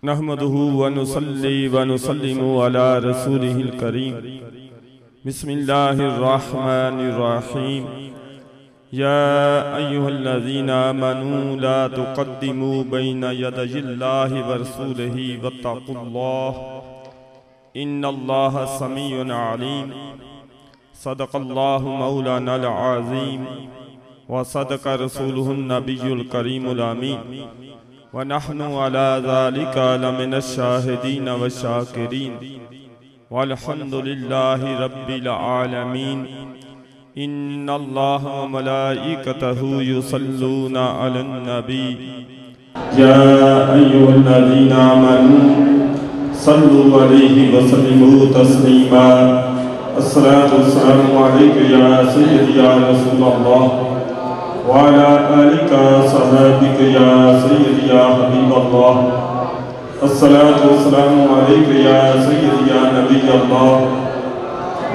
نحمده ونصلي ونسلم على رسوله الكريم. بسم الله الرحمن الرحيم. يا أيها الذين آمنوا لا تقدموا بين يدي الله ورسوله واتقوا الله إن الله سميع عليم. صدق الله مولانا العظيم وصدق رسوله النبي الكريم الأمين ونحن على ذلك لمن الشاهدين والشاكرين والحمد لله رب العالمين. إن الله وملائكته يصلون على النبي يا أيها الذين آمنوا صلوا عليه وسلموا تسليما. الصلاة والسلام عليك يا سيدي يا رسول الله وعلى آلك صحابك يا سيدي يا حبيب الله. الصلاة والسلام عليك يا سيدي يا نبي الله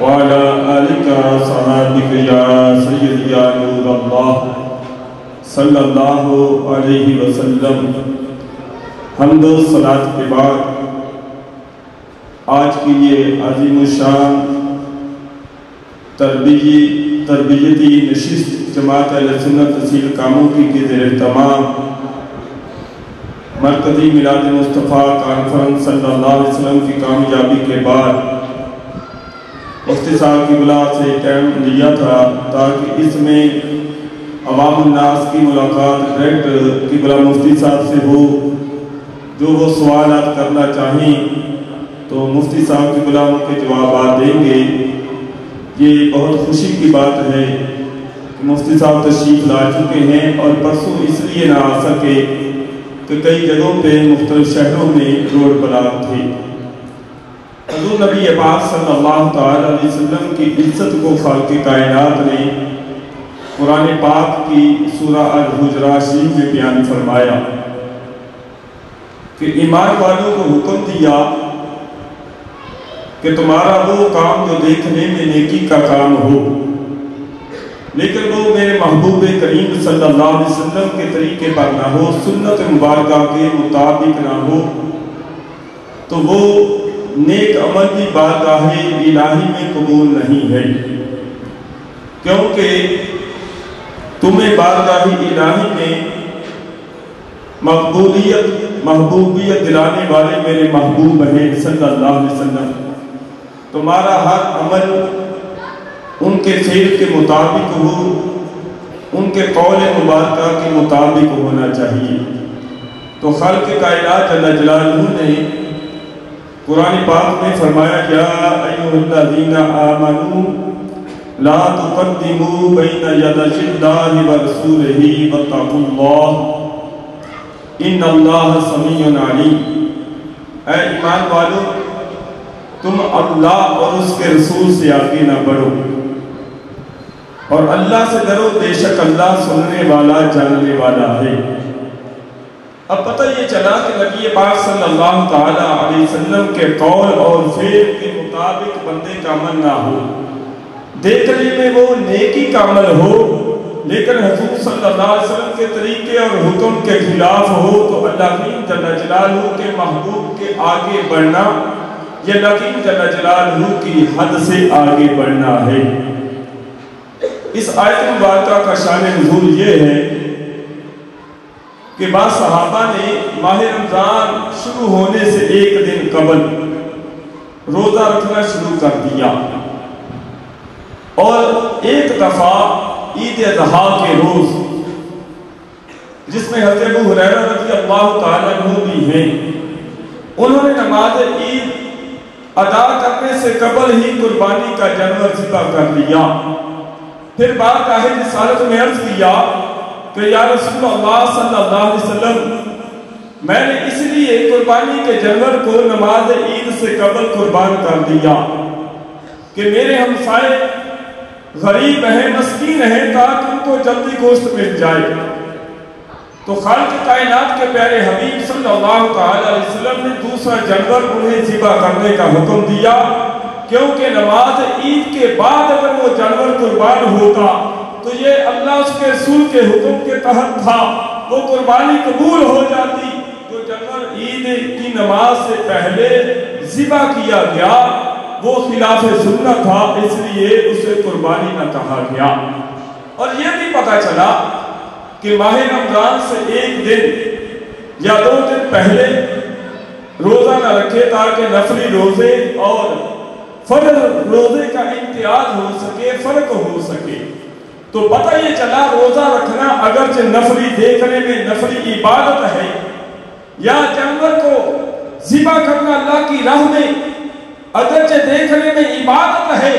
وعلى آلك صحابك يا سيدي يا نور الله صلی اللہ علیہ وسلم. حمد و صلاة کے بعد آج کی یہ عظیم الشان تربیتی نشست جماعت اہل سنت تحصیل کاموں کی زیر اہتمام مرکزی میلاد مصطفیٰ کانفرنس صلی اللہ علیہ وسلم کی کامیابی کے بعد مفتی صاحب کی بلا سے کیمپ لیا تھا تاکہ اس میں عوام الناس کی ملاقات ڈائریکٹ کی بلا مفتی صاحب سے ہو. جو وہ سوالات کرنا چاہیں تو مفتی صاحب کی بلا ان کے جوابات دیں گے. یہ بہت خوشی کی بات ہے کہ مفتی صاحب تشریف لا چکے ہیں اور پرسوں اس لیے نہ آ سکے کہ کئی جگہوں پہ مختلف شہروں میں روڈ بلاک تھے. حضور نبی پاک صلی اللہ تعالی علیہ وسلم کی عزت کو خالق کائنات نے قرآن پاک کی سورہ الحجرات شریف میں بیان فرمایا کہ ایمان والوں کو حکم دیا کہ تمہارا وہ کام جو دیکھنے میں نیکی کا کام ہو لیکن وہ میرے محبوب کریم صلی اللہ علیہ وسلم کے طریقے پر نہ ہو, سنت مبارکہ کے مطابق نہ ہو, تو وہ نیک عمل بھی بارگاہ الہی میں قبول نہیں ہے. کیونکہ تمہیں بارگاہ الہی میں محبوبیت دلانے والے میرے محبوب ہیں صلی اللہ علیہ وسلم. تمہارا ہر عمل ان کے فعل کے مطابق ہو, ان کے قول مبارکہ کے مطابق ہونا چاہیے. تو خالق کائنات جل جلالہ نے قرآن پاک میں فرمایا یا ایھا الذین آمنوا لا تقدموا بین یدی اللہ ورسولہ واتقوا اللہ ان اللہ سمیع علیم. اے ایمان والو, تم اللہ اور اس کے رسول سے آگے نہ بڑھو اور اللہ سے ڈرو, بے شک اللہ سننے والا جاننے والا ہے. اب پتہ یہ چلا کہ نبی پاک صلی اللہ تعالی علیہ وسلم کے قول اور فعل کے مطابق بندے کا عمل نہ ہو, دیکھنے میں وہ نیکی کا عمل ہو لیکن حضور صلی اللہ علیہ وسلم کے طریقے اور حکم کے خلاف ہو تو اللہ جل جلالہ کے محبوب کے آگے بڑھنا یہ اللہ جل جلالہ کی حد سے آگے بڑھنا ہے. اس آیت مبارکہ کا شان نزول یہ ہے کہ بعض صحابہ نے ماہ رمضان شروع ہونے سے ایک دن قبل روزہ رکھنا شروع کر دیا اور ایک دفعہ عید اضحیٰ کے روز جس میں حضرت ابو ہریرہ رضی اللہ تعالیٰ عنہ بھی ہیں, انہوں نے نماز عید ادا کرنے سے قبل ہی قربانی کا جانور ذبح کر لیا. پھر بارگاہ رسالت میں عرض کیا کہ یا رسول اللہ صلی اللہ علیہ وسلم, میں نے اس لیے قربانی کے جانور کو نماز عید سے قبل قربان کر دیا کہ میرے ہمسائے غریب ہیں, مسکین ہیں, تاکہ ان کو جلدی گوشت مل جائے. تو خالق کائنات کے پیارے حبیب صلی اللہ علیہ وسلم نے دوسرا جانور انہیں ذبح کرنے کا حکم دیا کیونکہ نماز عید کے بعد اگر وہ جانور قربان ہوتا تو یہ اللہ اس کے رسول کے حکم کے تحت تھا, وہ قربانی قبول ہو جاتی. جو جانور عید کی نماز سے پہلے ذبح کیا گیا وہ خلاف سنت تھا، اس لیے اسے قربانی نہ کہا گیا۔ اور یہ بھی پتہ چلا کہ ماہ رمضان سے ایک دن یا 2 دن پہلے روزہ نہ رکھے تاکہ نفلی روزے اور فرض روزے کا امتیاز ہو سکے، فرق ہو سکے۔ تو پتہ یہ چلا روزہ رکھنا اگرچہ نفلی دیکھنے میں نفلی عبادت ہے، یا جانور کو ذبح کرنا اللہ کی راہ میں اگرچہ دیکھنے میں عبادت ہے،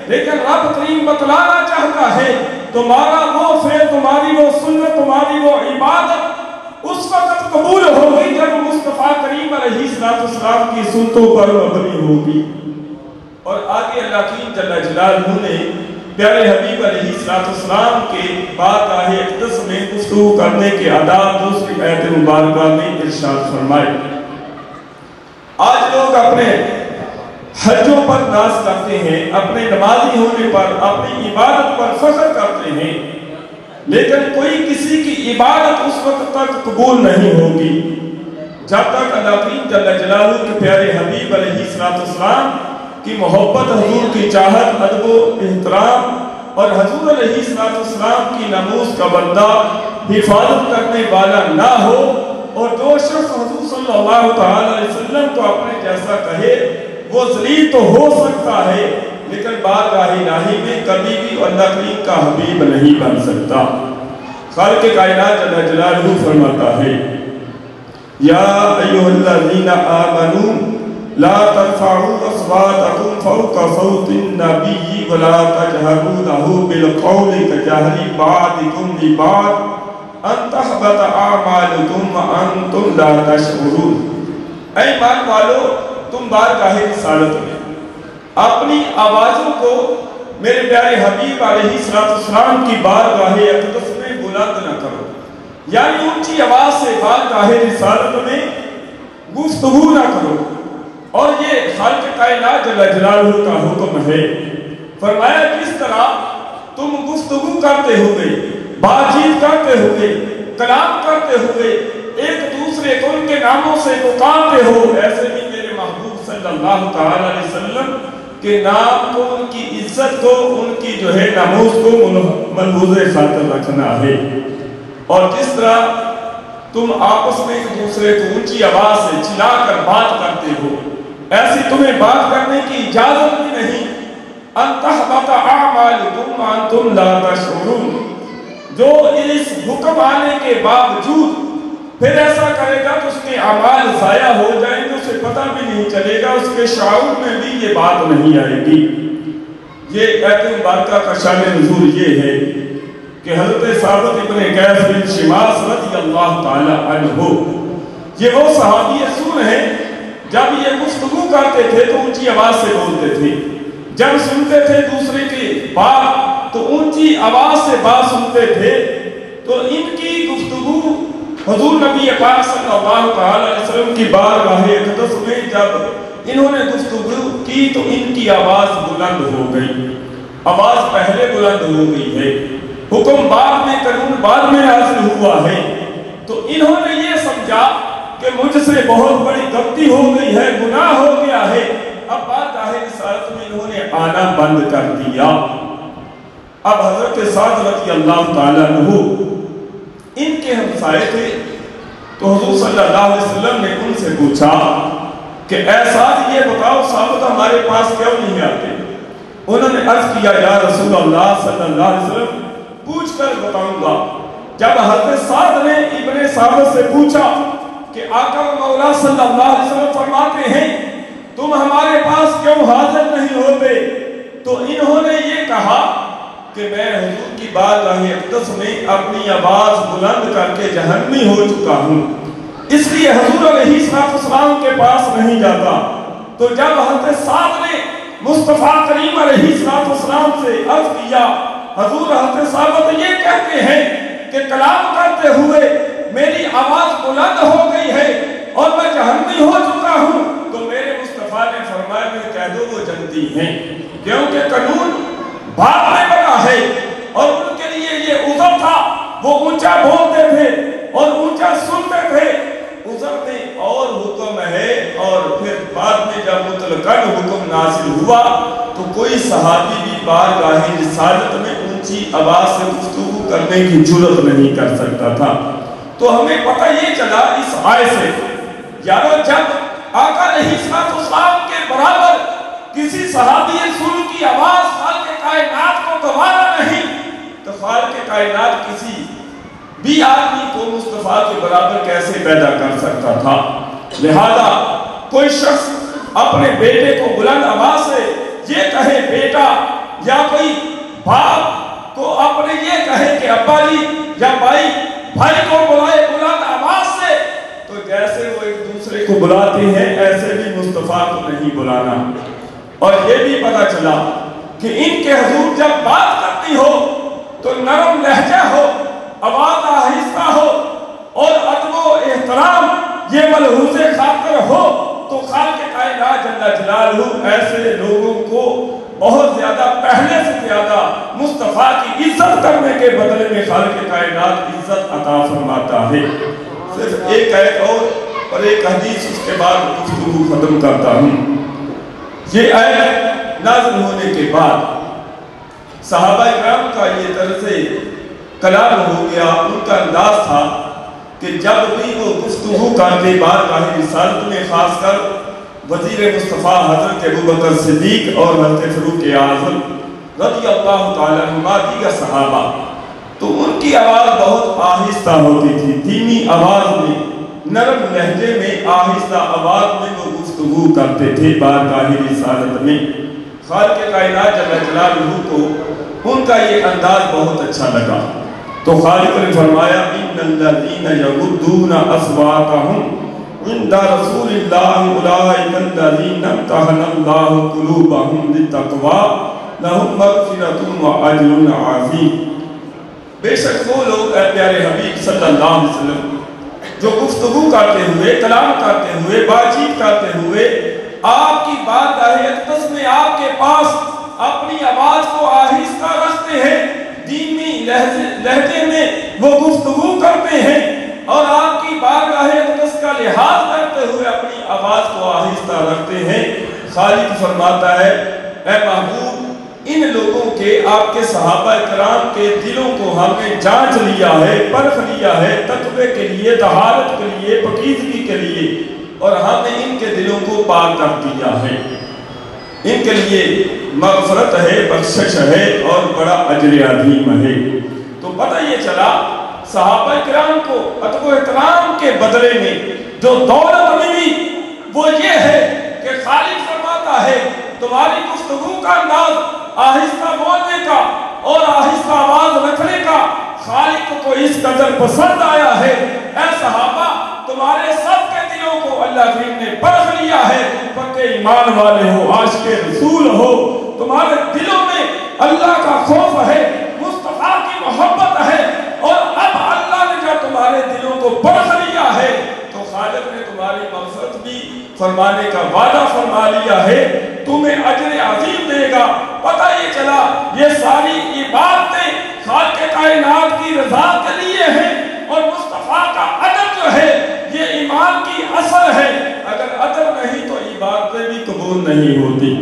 لیکن رب کریم بتلانا چاہتا ہے تمہارا وہ فعل، تمہاری وہ سنت، تمہاری وہ عبادت اس وقت قبول ہوگی جب مصطفیٰ کریم علیہ السلام کی سنتوں پر مبنی ہوگی۔ اور آگے اللہ کی جل جلالہ نے پیارے حبیب علیہ السلام کے بارگاہ اقدس میں گفتگو کرنے کے آداب دوسری آیت مبارکہ میں ارشاد فرمائے۔ آج لوگ اپنے حجوں پر ناز کرتے ہیں، اپنے نمازی ہونے پر، اپنی عبادت پر فخر کرتے ہیں، لیکن کوئی کسی کی عبادت اس وقت تک قبول نہیں ہوگی جب تک اللہ کی جل جلالہ کے پیارے حبیب علیہ السلام کی محبت، حضور کی چاہت، ادب و احترام اور حضور علیہ السلام کی ناموس کا بندہ حفاظت کرنے والا نہ ہو، اور جو شخص حضور صلی اللہ تعالی علیہ وسلم کو اپنے جیسا کہے وہ ذلیل تو ہو سکتا ہے لیکن بارگاہ الہی میں کبھی بھی اللہ کریم کا حبیب نہیں بن سکتا۔ خالق کائنات جل جلالہ فرماتا ہے یا ایھا الذین آمنوا لا ترفعوا اصواتکم فوق صوت النبی ولا تجہروا لہ بالقول کجہر بعضکم لبعض ان تحبط اعمالکم وانتم لا تشعرون۔ اے ایمان والو، تم بارگاہ رسالت میں اپنی آوازوں کو میرے پیارے حبیب علیہ السلام کی بارگاہ اقدس میں بلند نہ کرو، یعنی اونچی آواز سے بارگاہ رسالت میں گفتگو نہ کرو۔ اور یہ خالق کائنات جل جلالہ کا حکم ہے۔ فرمایا جس طرح تم گفتگو کرتے ہوئے، بات چیت کرتے ہوئے، کلام کرتے ہوئے ایک دوسرے کو ان کے ناموں سے پکارتے ہو، ایسے بھی میرے محبوب صلی اللہ تعالی علیہ وسلم کے نام کو، ان کی عزت کو، ان کی جو ہے ناموس کو ملحوظ خاطر رکھنا ہے۔ اور جس طرح تم آپس میں ایک دوسرے کو اونچی آواز سے چلا کر بات کرتے ہو، ایسی تمہیں بات کرنے کی اجازت بھی نہیں۔ ان تحبط اعمالکم وانتم لا تشعرون، جو اس حکم آنے کے باوجود پھر ایسا کرے گا تو اس کے اعمال ضائع ہو جائیں گے، اسے پتہ بھی نہیں چلے گا، اس کے شعور میں بھی یہ بات نہیں آئے گی۔ یہ آیت مبارکہ کا شان نزول یہ ہے کہ حضرت ثابت ابن قیس بن شماس رضی اللہ تعالی عنہ، یہ وہ صحابی رسول ہیں جب یہ گفتگو کرتے تھے تو اونچی آواز سے بولتے تھے، جب سنتے تھے دوسرے کی بات تو اونچی آواز سے بات سنتے تھے۔ تو ان کی گفتگو حضور نبی پاک صلی اللہ علیہ وسلم کی بارگاہ اقدس میں جب انہوں نے گفتگو کی تو ان کی آواز بلند ہو گئی، آواز پہلے بلند ہو گئی ہے، حکم بعد میں، قانون بعد میں نازل ہوا ہے۔ تو انہوں نے یہ سمجھا کہ مجھ سے بہت بڑی غلطی ہو گئی ہے، گناہ ہو گیا ہے، اب بارگاہ رسالت میں انہوں نے آنا بند کر دیا۔ اب حضرت سعد رضی اللہ تعالیٰ عنہ ان کے ہمسائے تھے، تو حضور صلی اللہ علیہ وسلم نے ان سے پوچھا کہ اے سعد یہ بتاؤ ثابت ہمارے پاس کیوں نہیں آتے؟ انہوں نے عرض کیا یا رسول اللہ صلی اللہ علیہ وسلم پوچھ کر بتاؤں گا۔ جب حضرت سعد نے ابن ثابت سے پوچھا کہ آقا و مولا صلی اللہ علیہ وسلم فرماتے ہیں تم ہمارے پاس کیوں حاضر نہیں ہوتے، تو انہوں نے یہ کہا کہ میں حضور کی بارگاہ اقدس میں اپنی آواز بلند کر کے جہنمی ہو چکا ہوں، اس لیے حضور علیہ السلام کے پاس نہیں جاتا۔ تو جب حضرت سعد نے مصطفیٰ کریم علیہ السلام سے عرض کیا حضور حضرت ثابت یہ کہتے ہیں کہ کلام کرتے ہوئے میری آواز بلند ہو گئی ہے اور میں جہنمی ہو چکا ہوں، تو میرے مصطفیٰ نے فرمایا کہ کہہ دو وہ جنتی ہیں، کیونکہ قانون بعد میں بنا ہے اور ان کے لیے یہ عذر تھا، وہ اونچا بولتے تھے اور اونچا سنتے تھے۔ عذر میں اور حکم اور پھر بعد میں جب مطلقاً حکم نازل ہوا تو کوئی صحابی بھی بارگاہ رسالت میں اونچی آواز سے گفتگو کرنے کی جرأت نہیں کر سکتا تھا۔ تو ہمیں پتہ یہ چلا اس آیت سے، یارو جب آقا علیہ السلام کے برابر کسی صحابی رسول کی آواز خالق کائنات کو گوارا نہیں تو خالق کائنات کسی بھی آدمی کو مصطفیٰ کے برابر کیسے پیدا کر سکتا تھا؟ لہذا کوئی شخص اپنے بیٹے کو بلند آواز سے یہ کہے بیٹا، یا کوئی باپ کو اپنے یہ کہے کہ ابا جی یا بھائی کو بلائے بلند آواز سے، تو جیسے وہ ایک دوسرے کو بلاتے ہیں ایسے بھی مصطفیٰ کو نہیں بلانا۔ اور یہ بھی پتہ چلا کہ ان کے حضور جب بات کرتی ہو تو نرم لہجہ ہو، آواز آہستہ ہو اور ادب و احترام یہ ملحوظ خاطر ہو، تو خالق کائنات جل جلالہ ایسے لوگوں کو بہت زیادہ پہلے سے زیادہ مصطفیٰ کی عزت کرنے کے بدلے میں خالق کائنات عزت عطا فرماتا ہے۔ صرف ایک آیت اور ایک حدیث اس کے بعد گفتگو ختم کرتا ہوں۔ یہ آیت نازل ہونے کے بعد صحابہ کرام کا یہ طرز کلام ہو گیا، ان کا انداز تھا کہ جب بھی وہ گفتگو کرتے بارگاہ رسالت میں، خاص کر وزیر مصطفیٰ حضرت ابوبکر صدیق اور حضرت فاروق اعظم رضی اللہ تعالیٰ عنہما دیگر صحابہ، تو ان کی آواز بہت آہستہ ہوتی تھی، دھیمی آواز میں، نرم لہجے میں، آہستہ آواز میں وہ گفتگو کرتے تھے بارگاہ رسالت میں۔ خالق کائنات جل جلالہ کو ان کا یہ انداز بہت اچھا لگا، تو خالق نے فرمایا ان الذین یغضون اصواتهم عند رسول اللہ اولئک الذین امتحن اللہ قلوبهم للتقوی لهم مغفرۃ واجر عظیم۔ بے شک وہ لوگ اے پیارے حبیب صلی اللہ علیہ وسلم جو گفتگو کرتے ہوئے، کلام کرتے ہوئے، بات چیت کرتے ہوئے آپ کی بارگاہ اقدس میں آپ کے پاس اپنی آواز کو آہستہ رکھتے ہیں، دھیمی لہجے میں وہ گفتگو کرتے ہیں اور آپ کی بارگاہ اقدس کا لحاظ کرتے ہوئے اپنی آواز کو آہستہ رکھتے ہیں، خالق فرماتا ہے اے محبوب ان لوگوں کے، آپ کے صحابہ کرام کے دلوں کو ہم نے جانچ لیا ہے، پرکھ لیا ہے، تقوی کے لیے، طہارت کے لیے، پاکیزگی کے لیے، اور ہم نے ان کے دلوں کو پاک کر دیا ہے۔ ان کے لیے مغفرت ہے، بخشش ہے اور بڑا اجر عظیم ہے۔ تو پتہ یہ چلا صحابہ کرام کو ادب و احترام کے بدلے میں جو دولت ملی وہ یہ ہے کہ خالق فرماتا ہے تمہاری گفتگو کا انداز آہستہ بولنے کا اور آہستہ آواز رکھنے کا خالق کو اس قدر پسند آیا ہے۔ اے صحابہ تمہارے سب کے دلوں کو اللہ کریم نے پرکھ لیا ہے، تم پکے ایمان والے ہو، عاشق رسول ہو، تمہارے دلوں میں اللہ کا خوف ہے، مصطفیٰ کی محبت ہے، اور اب اللہ نے جب تمہارے دلوں کو پرکھ لیا ہے تو خالق نے تمہاری مغفرت بھی فرمانے کا وعدہ فرما لیا ہے، تمہیں اجر عظیم دے گا۔ پتہ یہ چلا یہ ساری عبادتیں خالق کائنات کی رضا کے لیے ہیں، اور مصطفیٰ کا ادب جو ہے یہ ایمان کی اصل ہے، اگر ادب نہیں تو عبادتیں بھی قبول نہیں ہوتی۔